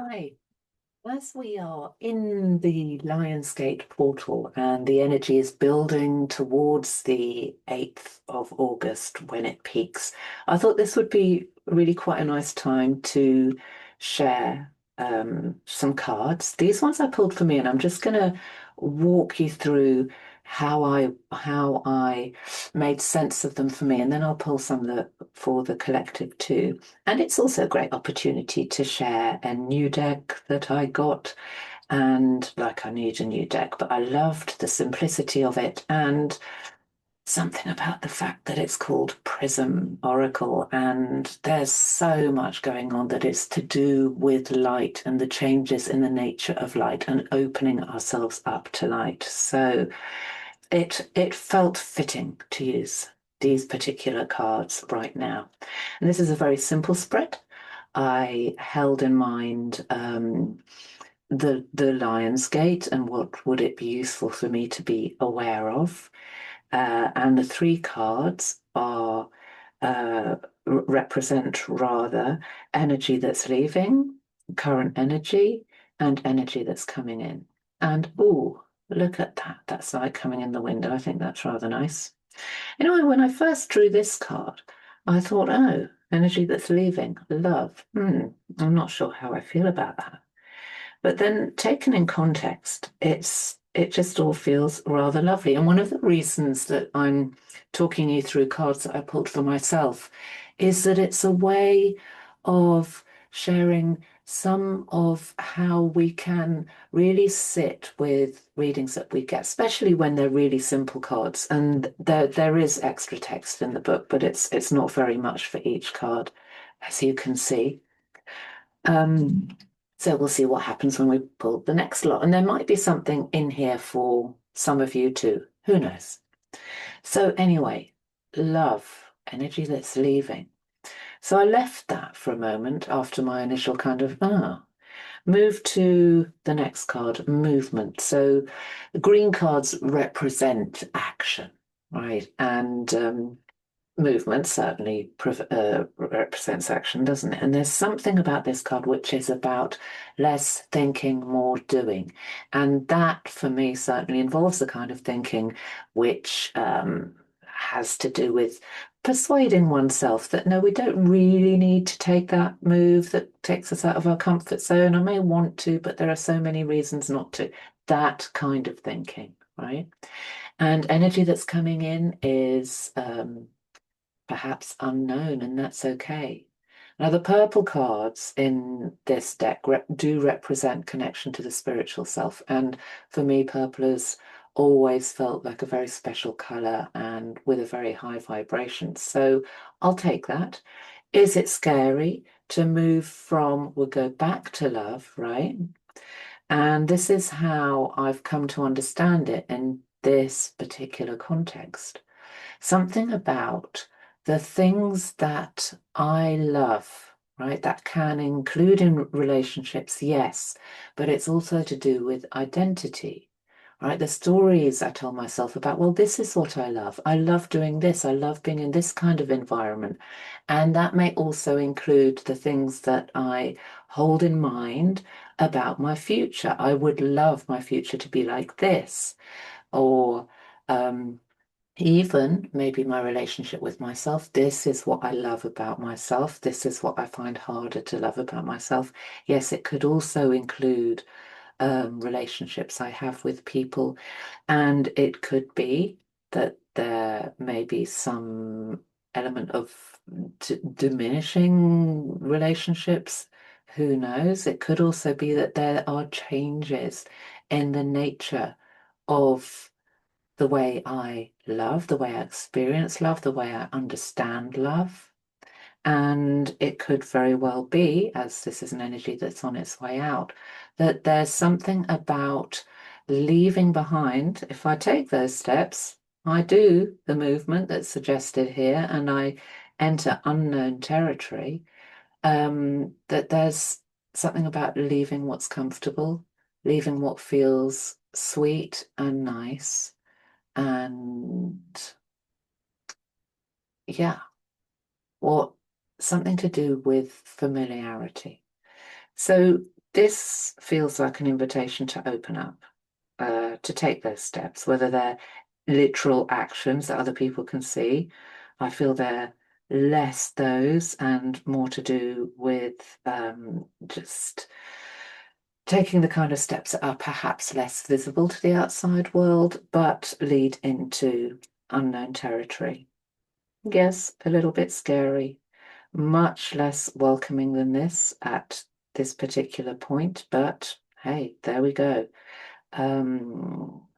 Hi, as we are in the Lionsgate portal and the energy is building towards the 8th of August when it peaks, I thought this would be really quite a nice time to share some cards. These ones I pulled for me, and I'm just going to walk you through how I made sense of them for me, and then I'll pull some for the collective too. And it's also a great opportunity to share a new deck that I got. And like, I need a new deck, but I loved the simplicity of it and something about the fact that it's called Prism Oracle. And there's so much going on that is to do with light and the changes in the nature of light and opening ourselves up to light. So it felt fitting to use these particular cards right now. And this is a very simple spread. I held in mind the Lion's Gate and what would it be useful for me to be aware of. And the three cards are represent rather energy that's leaving, current energy, and energy that's coming in. And oh, look at that. That's light coming in the window. I think that's rather nice. You know, when I first drew this card, I thought, oh, energy that's leaving, love. I'm not sure how I feel about that. But then taken in context, it just all feels rather lovely. And one of the reasons that I'm talking you through cards that I pulled for myself is that it's a way of sharing some of how we can really sit with readings that we get, especially when they're really simple cards. And there is extra text in the book, but it's not very much for each card, as you can see. Um, so we'll see what happens when we pull the next lot. And there might be something in here for some of you too. Who knows? So anyway, love, energy that's leaving. So I left that for a moment after my initial kind of, move to the next card, movement. So the green cards represent action, right? And movement certainly represents action, doesn't it? And there's something about this card which is about less thinking, more doing. And that for me certainly involves the kind of thinking which has to do with persuading oneself that no, we don't really need to take that move that takes us out of our comfort zone. I may want to, but there are so many reasons not to. That kind of thinking, right? And energy that's coming in is perhaps unknown, and that's okay. Now, the purple cards in this deck do represent connection to the spiritual self. And for me, purple has always felt like a very special color and with a very high vibration. So I'll take that. Is it scary to move from, we'll go back to love, right? And this is how I've come to understand it in this particular context. Something about the things that I love, right? That can include in relationships, yes, but it's also to do with identity, right? The stories I tell myself about, well, this is what I love. I love doing this. I love being in this kind of environment. And that may also include the things that I hold in mind about my future. I would love my future to be like this, or even maybe my relationship with myself. This is what I love about myself. This is what I find harder to love about myself. Yes, it could also include relationships I have with people. And it could be that there may be some element of diminishing relationships. Who knows? It could also be that there are changes in the nature of the way I love, the way I experience love, the way I understand love. And it could very well be, as this is an energy that's on its way out, that there's something about leaving behind. If I take those steps, I do the movement that's suggested here and I enter unknown territory, that there's something about leaving what's comfortable, leaving what feels sweet and nice and yeah, or something to do with familiarity. So this feels like an invitation to open up, to take those steps, whether they're literal actions that other people can see. I feel they're less those and more to do with just taking the kind of steps that are perhaps less visible to the outside world, but lead into unknown territory. Yes, a little bit scary, much less welcoming than this at this particular point, but hey, there we go.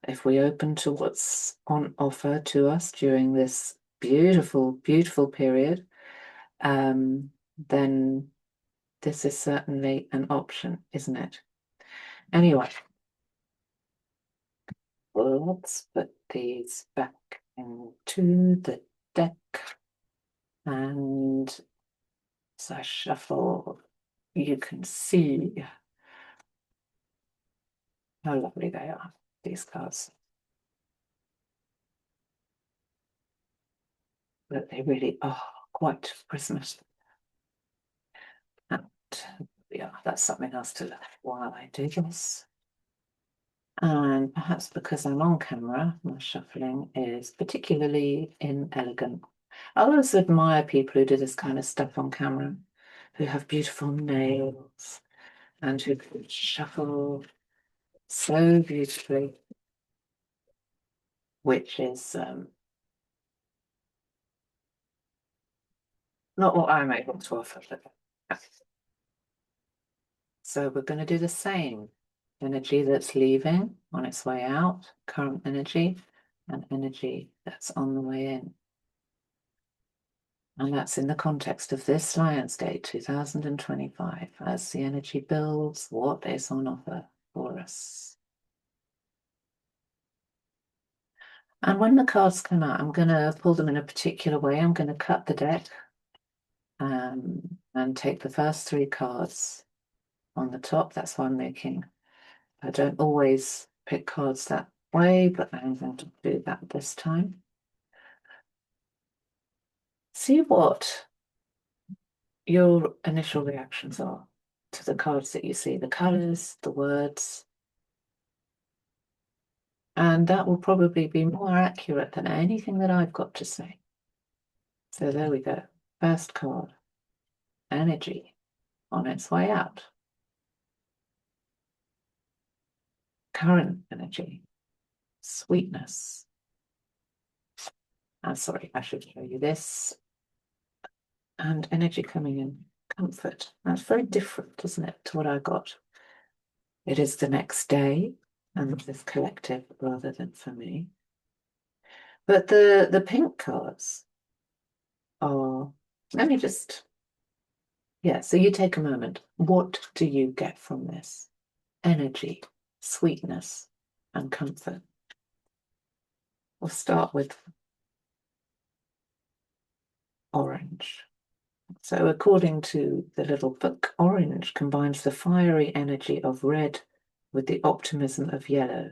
If we open to what's on offer to us during this beautiful, beautiful period, then this is certainly an option, isn't it? Anyway, well, let's put these back into the deck. And as I shuffle, you can see how lovely they are, these cards. But they really are quite Christmas. And yeah, that's something else to look at while I do this. And perhaps because I'm on camera, my shuffling is particularly inelegant. I always admire people who do this kind of stuff on camera, who have beautiful nails and who can shuffle so beautifully, which is not what I'm able to offer. But so we're going to do the same. Energy that's leaving on its way out, current energy, and energy that's on the way in. And that's in the context of this Lions Day 2025, as the energy builds, what is on offer for us. And when the cards come out, I'm going to pull them in a particular way. I'm going to cut the deck and take the first three cards on the top. That's why I'm making. I don't always pick cards that way, but I'm going to do that this time. See what your initial reactions are to the cards that you see, the colors, the words. And that will probably be more accurate than anything that I've got to say. So there we go. First card, energy on its way out. Current energy, sweetness. I'm sorry, I should show you this. And energy coming in, comfort. That's very different, isn't it, to what I got? It is the next day, and this is collective rather than for me. But the pink cards are, let me just, yeah, so you take a moment. What do you get from this? Energy, sweetness, and comfort. We'll start with orange. So according to the little book, orange combines the fiery energy of red with the optimism of yellow.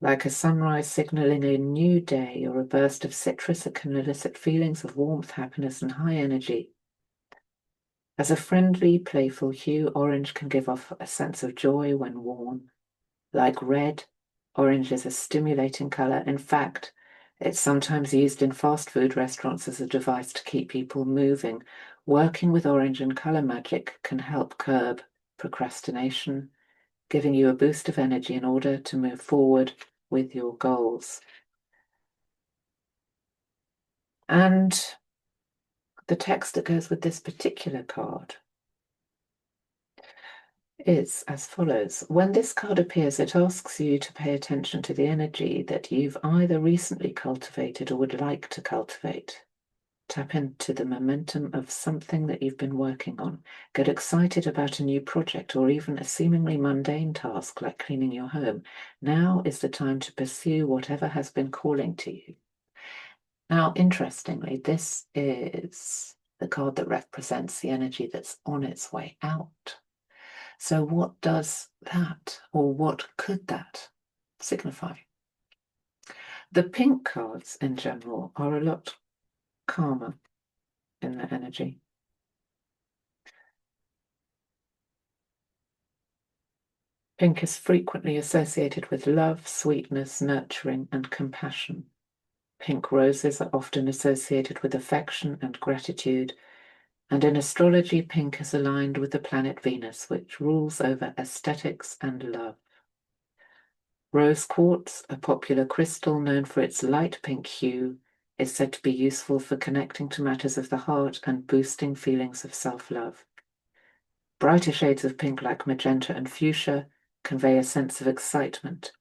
Like a sunrise signaling a new day or a burst of citrus, it can elicit feelings of warmth, happiness, and high energy. As a friendly, playful hue, orange can give off a sense of joy when worn. Like red, orange is a stimulating color. In fact, it's sometimes used in fast food restaurants as a device to keep people moving. Working with orange and color magic can help curb procrastination, giving you a boost of energy in order to move forward with your goals. And the text that goes with this particular card is as follows. When this card appears, it asks you to pay attention to the energy that you've either recently cultivated or would like to cultivate. Tap into the momentum of something that you've been working on. Get excited about a new project or even a seemingly mundane task like cleaning your home. Now is the time to pursue whatever has been calling to you. Now, interestingly, this is the card that represents the energy that's on its way out. So what does that, or what could that signify? The pink cards in general are a lot calmer in their energy. Pink is frequently associated with love, sweetness, nurturing, and compassion. Pink roses are often associated with affection and gratitude, and in astrology, pink is aligned with the planet Venus, which rules over aesthetics and love. Rose quartz, a popular crystal known for its light pink hue, is said to be useful for connecting to matters of the heart and boosting feelings of self-love. Brighter shades of pink like magenta and fuchsia convey a sense of excitement,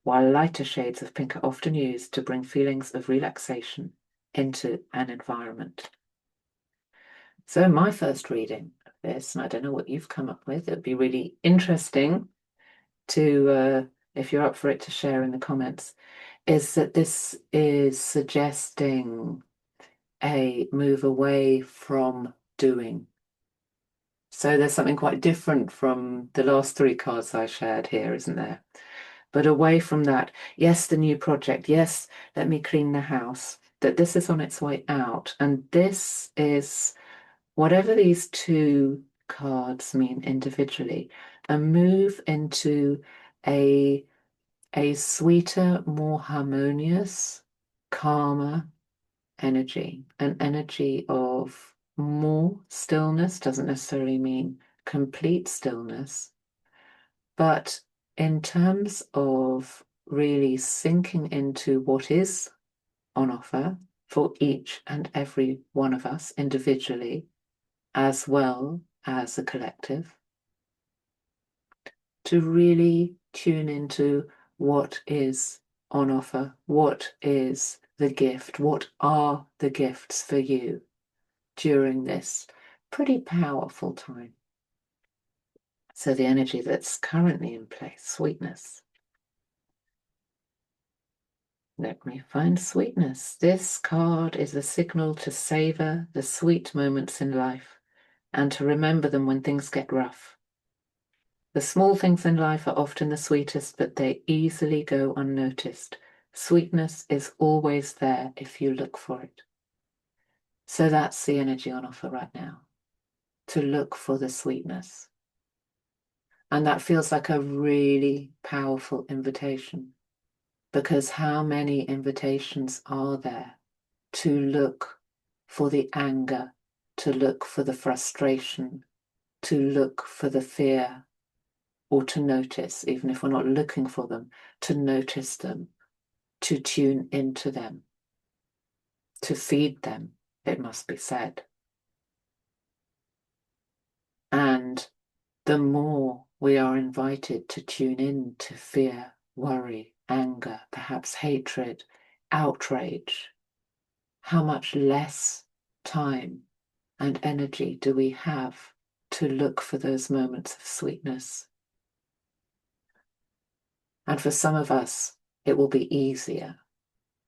while lighter shades of pink are often used to bring feelings of relaxation into an environment. So my first reading of this, and I don't know what you've come up with, it'd be really interesting to, if you're up for it, to share in the comments, is that this is suggesting a move away from doing. So there's something quite different from the last three cards I shared here, isn't there? But away from that, yes, the new project, yes, let me clean the house, that this is on its way out. And this is, whatever these two cards mean individually, a move into a sweeter, more harmonious, calmer energy, an energy of more stillness. Doesn't necessarily mean complete stillness, but in terms of really sinking into what is on offer for each and every one of us individually, as well as a collective, to really tune into what is on offer, what is the gift, what are the gifts for you during this pretty powerful time. So the energy that's currently in place, sweetness. Let me find sweetness. This card is a signal to savor the sweet moments in life and to remember them when things get rough. The small things in life are often the sweetest, but they easily go unnoticed. Sweetness is always there if you look for it. So that's the energy on offer right now, to look for the sweetness. And that feels like a really powerful invitation, because how many invitations are there to look for the anger, to look for the frustration, to look for the fear, or to notice, even if we're not looking for them, to notice them, to tune into them, to feed them, it must be said. And the more we are invited to tune in to fear, worry, anger, perhaps hatred, outrage, how much less time and energy do we have to look for those moments of sweetness? And for some of us, it will be easier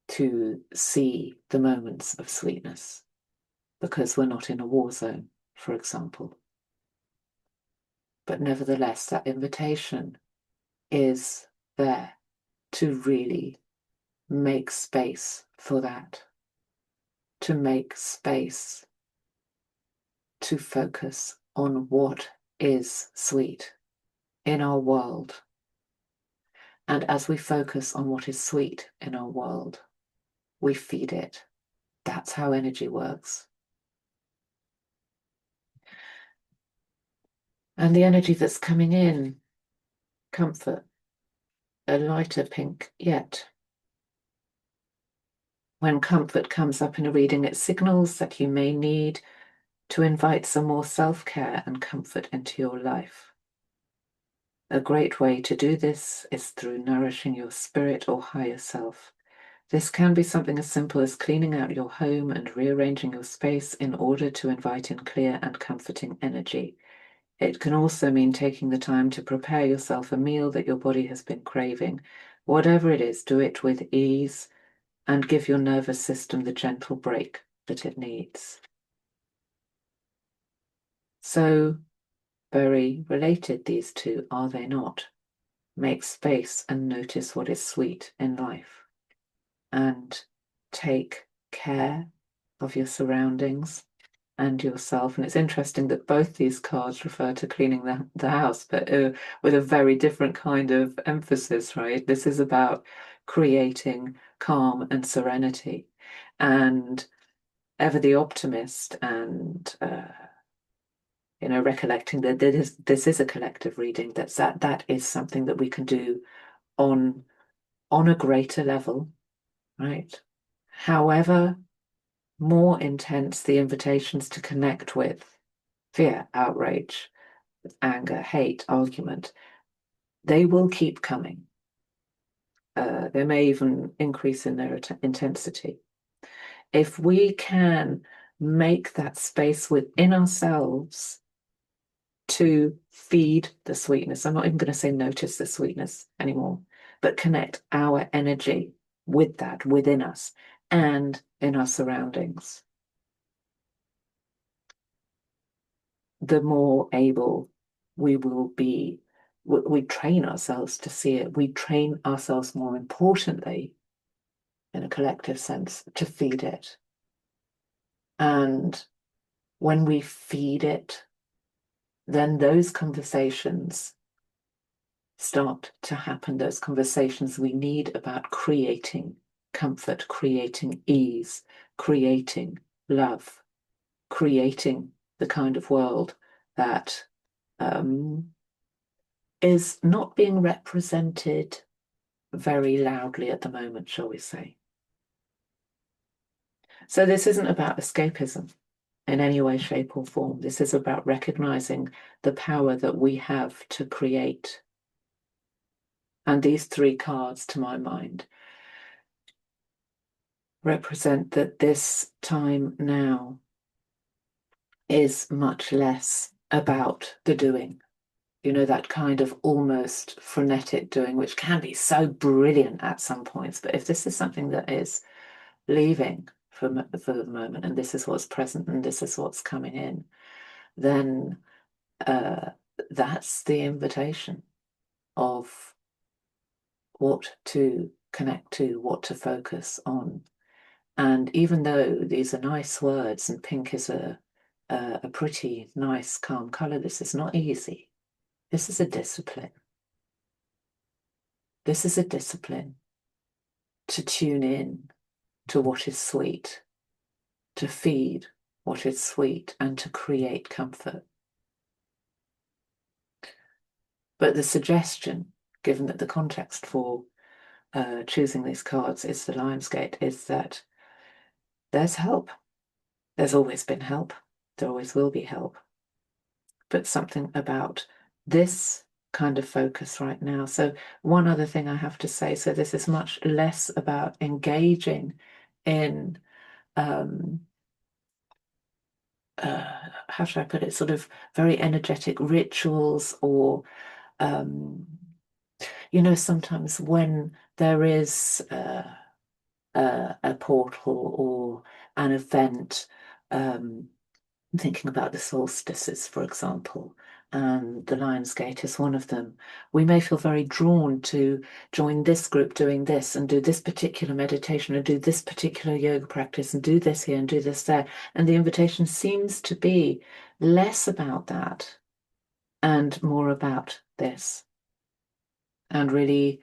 to see the moments of sweetness because we're not in a war zone, for example. But nevertheless, that invitation is there to really make space for that, to make space to focus on what is sweet in our world. And as we focus on what is sweet in our world, we feed it. That's how energy works. And the energy that's coming in, comfort, a lighter pink yet. When comfort comes up in a reading, it signals that you may need to invite some more self-care and comfort into your life. A great way to do this is through nourishing your spirit or higher self. This can be something as simple as cleaning out your home and rearranging your space in order to invite in clear and comforting energy. It can also mean taking the time to prepare yourself a meal that your body has been craving. Whatever it is, do it with ease and give your nervous system the gentle break that it needs. So, very related, these two, are they not? Make space and notice what is sweet in life. And take care of your surroundings and yourself. And it's interesting that both these cards refer to cleaning the house, but with a very different kind of emphasis, right? This is about creating calm and serenity, and ever the optimist, and recollecting that this is a collective reading. That is something that we can do on a greater level, right? However more intense the invitations to connect with fear, outrage, anger, hate, argument, they will keep coming. They may even increase in their intensity. If we can make that space within ourselves to feed the sweetness, I'm not even going to say notice the sweetness anymore, but connect our energy with that within us and in our surroundings, the more able we will be. We train ourselves to see it. We train ourselves, more importantly, in a collective sense, to feed it. And when we feed it, then those conversations start to happen, those conversations we need about creating comfort, creating ease, creating love, creating the kind of world that is not being represented very loudly at the moment, shall we say. So this isn't about escapism in any way, shape, or form. This is about recognizing the power that we have to create. And these three cards, to my mind, represent that this time now is much less about the doing. That kind of almost frenetic doing, which can be so brilliant at some points. But if this is something that is leaving for the moment, and this is what's present, and this is what's coming in, then that's the invitation of what to connect to, what to focus on. And even though these are nice words, and pink is a pretty nice, calm color, this is not easy. This is a discipline. This is a discipline to tune in to what is sweet, to feed what is sweet, and to create comfort. But the suggestion, given that the context for choosing these cards is the Lionsgate, is that there's help. There's always been help. There always will be help. But something about this kind of focus right now. So one other thing I have to say, so this is much less about engaging in how should I put it, sort of very energetic rituals, or sometimes when there is a portal or an event, thinking about the solstices, for example, and the Lionsgate is one of them, we may feel very drawn to join this group doing this, and do this particular meditation, and do this particular yoga practice, and do this here and do this there. And the invitation seems to be less about that and more about this. And really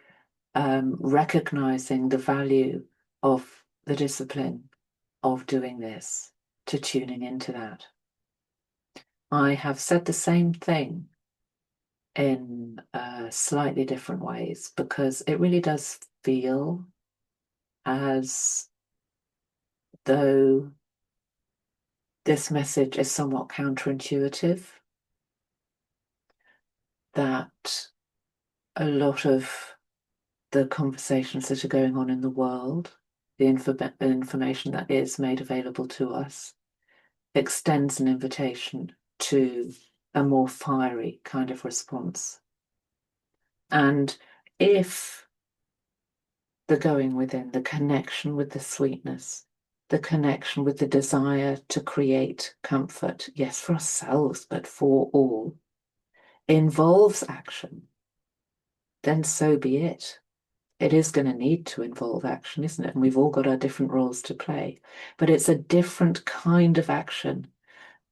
recognizing the value of the discipline of doing this, to tuning into that. I have said the same thing in slightly different ways, because it really does feel as though this message is somewhat counterintuitive, that a lot of the conversations that are going on in the world, the information that is made available to us, extends an invitation to a more fiery kind of response. And if the going within, the connection with the sweetness, the connection with the desire to create comfort, yes, for ourselves, but for all, involves action, then so be it. It is going to need to involve action, isn't it? And we've all got our different roles to play. But it's a different kind of action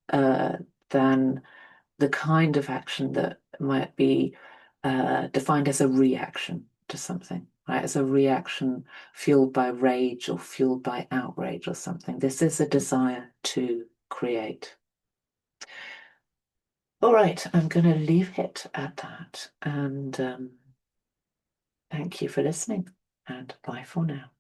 than the kind of action that might be defined as a reaction to something, right? As a reaction fueled by rage or fueled by outrage or something. This is a desire to create. All right, I'm going to leave it at that. And thank you for listening, and bye for now.